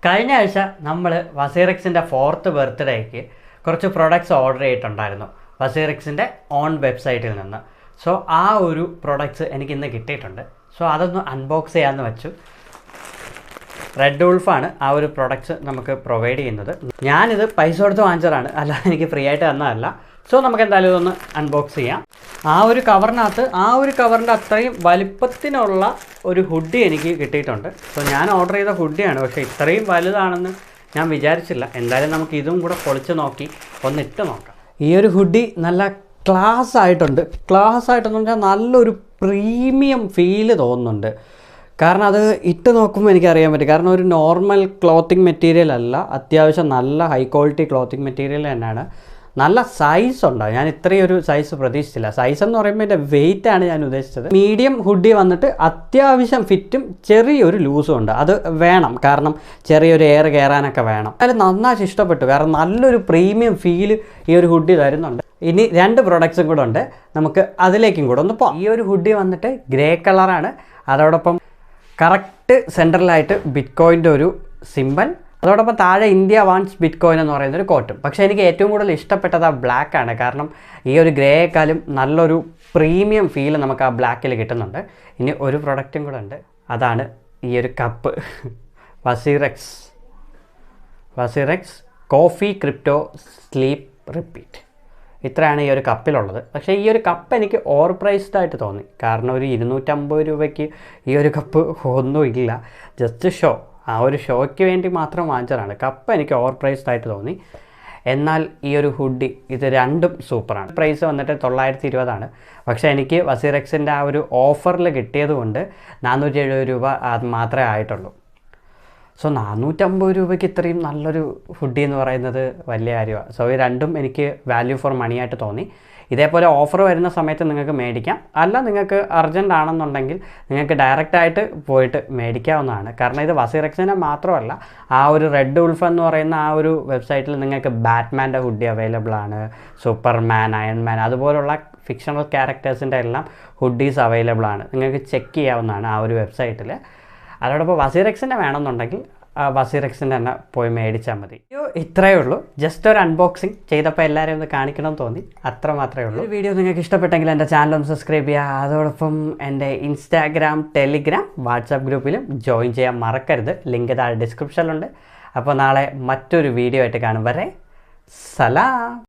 കഴിഞ്ഞ ആഴ്ച നമ്മൾ വസീറെക്സിൻ്റെ 4th ബർത്ത്ഡേക്ക് കുറച്ച് പ്രൊഡക്ട്സ് ഓർഡർ ചെയ്തിട്ടുണ്ടായിരുന്നു വസീറെക്സിൻ്റെ ഓൺ വെബ്സൈറ്റിൽ നിന്ന്. സോ ആ ഒരു പ്രൊഡക്ട്സ് എനിക്കിന്ന് കിട്ടിയിട്ടുണ്ട്. സോ അതൊന്ന് അൺബോക്സ് ചെയ്യാമെന്ന് വെച്ചു. റെഡ് വൂൾഫാണ് ആ ഒരു പ്രൊഡക്ട്സ് നമുക്ക് പ്രൊവൈഡ് ചെയ്യുന്നത്. ഞാനിത് പൈസ കൊടുത്ത് വാങ്ങിച്ചതാണ്, അല്ലാതെ എനിക്ക് ഫ്രീ ആയിട്ട് തന്നതല്ല. സോ നമുക്ക് എന്തായാലും ഇതൊന്ന് അൺബോക്സ് ചെയ്യാം. ആ ഒരു കവറിൻ്റെ അത്രയും വലിപ്പത്തിനുള്ള ഒരു ഹുഡി എനിക്ക് കിട്ടിയിട്ടുണ്ട്. സോ ഞാൻ ഓർഡർ ചെയ്ത ഹുഡിയാണ്, പക്ഷേ ഇത്രയും വലുതാണെന്ന് ഞാൻ വിചാരിച്ചില്ല. എന്തായാലും നമുക്ക് ഇതും കൂടെ പൊളിച്ച് നോക്കി ഒന്നിട്ട് നോക്കാം. ഈ ഒരു ഹുഡി നല്ല ക്ലാസ് ആയിട്ടെന്ന് വെച്ചാൽ നല്ലൊരു പ്രീമിയം ഫീല് തോന്നുന്നുണ്ട്. കാരണം അത് ഇട്ട് നോക്കുമ്പോൾ എനിക്കറിയാൻ പറ്റും. കാരണം ഒരു നോർമൽ ക്ലോത്തിങ് മെറ്റീരിയൽ അല്ല, അത്യാവശ്യം നല്ല ഹൈ ക്വാളിറ്റി ക്ലോത്തിങ് മെറ്റീരിയൽ തന്നെയാണ്. നല്ല സൈസ് ഉണ്ടാവും. ഞാൻ ഇത്രയും ഒരു സൈസ് പ്രതീക്ഷിച്ചില്ല. സൈസ് എന്ന് പറയുമ്പോൾ എൻ്റെ വെയിറ്റ് ആണ് ഞാൻ ഉദ്ദേശിച്ചത്. മീഡിയം ഹുഡി വന്നിട്ട് അത്യാവശ്യം ഫിറ്റും ചെറിയൊരു ലൂസും ഉണ്ട്. അത് വേണം, കാരണം ചെറിയൊരു എയർ കയറാനൊക്കെ വേണം. അതിൽ നന്നായിട്ട് ഇഷ്ടപ്പെട്ടു, കാരണം നല്ലൊരു പ്രീമിയം ഫീല് ഈ ഒരു ഹുഡി തരുന്നുണ്ട്. ഇനി 2 പ്രൊഡക്ട്സും കൂടെ ഉണ്ട്, നമുക്ക് അതിലേക്കും കൂടെ ഒന്ന് പോകാം. ഈ ഒരു ഹുഡി വന്നിട്ട് ഗ്രേ കളറാണ്. അതോടൊപ്പം കറക്റ്റ് സെൻട്രലായിട്ട് ബിറ്റ്കോയിൻ്റെ ഒരു സിമ്പൽ, അതോടൊപ്പം താഴെ ഇന്ത്യ വാണ്ട്സ് ബിറ്റ്കോയിൻ എന്ന് പറയുന്നൊരു കോട്ടും. പക്ഷേ എനിക്ക് ഏറ്റവും കൂടുതൽ ഇഷ്ടപ്പെട്ടത് ആ ബ്ലാക്കാണ്. കാരണം ഈ ഒരു ഗ്രേയേക്കാളും നല്ലൊരു പ്രീമിയം ഫീൽ നമുക്ക് ആ ബ്ലാക്കിൽ കിട്ടുന്നുണ്ട്. ഇനി ഒരു പ്രൊഡക്റ്റും കൂടെ ഉണ്ട്, അതാണ് ഈ ഒരു cup. WazirX coffee crypto sleep repeat. ഇത്രയാണ് ഈ ഒരു കപ്പിലുള്ളത്. പക്ഷേ ഈ ഒരു കപ്പ് എനിക്ക് ഓവർ പ്രൈസ്ഡ് ആയിട്ട് തോന്നി. കാരണം ഒരു 250 രൂപയ്ക്ക് ഈ ഒരു കപ്പ് ഒന്നുമില്ല. ജസ്റ്റ് ഷോ, ആ ഒരു ഷോയ്ക്ക് വേണ്ടി മാത്രം വാങ്ങിച്ചതാണ്. കപ്പ് എനിക്ക് ഓവർ പ്രൈസ്ഡ് ആയിട്ട് തോന്നി. എന്നാൽ ഈ ഒരു ഹുഡി, ഇത് രണ്ടും സൂപ്പറാണ്. പ്രൈസ് വന്നിട്ട് 920 പക്ഷേ എനിക്ക് വസീറെക്സിൻ്റെ ആ ഒരു ഓഫറിൽ കിട്ടിയത് കൊണ്ട് 470 രൂപ അത് മാത്രമേ ആയിട്ടുള്ളൂ. സോ 450 രൂപയ്ക്ക് ഇത്രയും നല്ലൊരു ഹുഡി എന്ന് പറയുന്നത് വലിയ കാര്യമാണ്. സോ ഈ രണ്ടും എനിക്ക് വാല്യൂ ഫോർ മണി ആയിട്ട് തോന്നി. ഇതേപോലെ ഓഫർ വരുന്ന സമയത്ത് നിങ്ങൾക്ക് മേടിക്കാം. അല്ല, നിങ്ങൾക്ക് അർജൻറ്റ് ആണെന്നുണ്ടെങ്കിൽ നിങ്ങൾക്ക് ഡയറക്റ്റായിട്ട് പോയിട്ട് മേടിക്കാവുന്നതാണ്. കാരണം ഇത് വസീറെക്സിനെ മാത്രമല്ല, ആ ഒരു റെഡ് വൂൾഫ് എന്ന് പറയുന്ന ആ ഒരു വെബ്സൈറ്റിൽ നിങ്ങൾക്ക് ബാറ്റ്മാൻ്റെ ഹുഡി അവൈലബിൾ ആണ്, സൂപ്പർമാൻ, അയൺമാൻ, അതുപോലുള്ള ഫിക്ഷണൽ ക്യാരക്ടേഴ്സിൻ്റെ എല്ലാം ഹുഡീസ് അവൈലബിൾ ആണ്. നിങ്ങൾക്ക് ചെക്ക് ചെയ്യാവുന്നതാണ് ആ ഒരു വെബ്സൈറ്റിൽ. അതോടൊപ്പം വസീറെക്സിൻ്റെ വേണമെന്നുണ്ടെങ്കിൽ വസീറെക്സിൻ്റെ തന്നെ പോയി മേടിച്ചാൽ മതി. ഇത്രയേ ഉള്ളൂ. ജസ്റ്റ് ഒരു അൺബോക്സിങ് ചെയ്തപ്പോൾ എല്ലാവരെയും ഒന്ന് കാണിക്കണമെന്ന് തോന്നി, അത്ര മാത്രമേ ഉള്ളൂ. ഈ വീഡിയോ നിങ്ങൾക്ക് ഇഷ്ടപ്പെട്ടെങ്കിൽ എൻ്റെ ചാനൽ ഒന്ന് സബ്സ്ക്രൈബ് ചെയ്യുക. അതോടൊപ്പം എൻ്റെ ഇൻസ്റ്റാഗ്രാം, ടെലിഗ്രാം, വാട്സാപ്പ് ഗ്രൂപ്പിലും ജോയിൻ ചെയ്യാൻ മറക്കരുത്. ലിങ്ക് താഴെ ഡിസ്ക്രിപ്ഷനിലുണ്ട്. അപ്പോൾ നാളെ മറ്റൊരു വീഡിയോ ആയിട്ട് കാണും വരെ സലാം.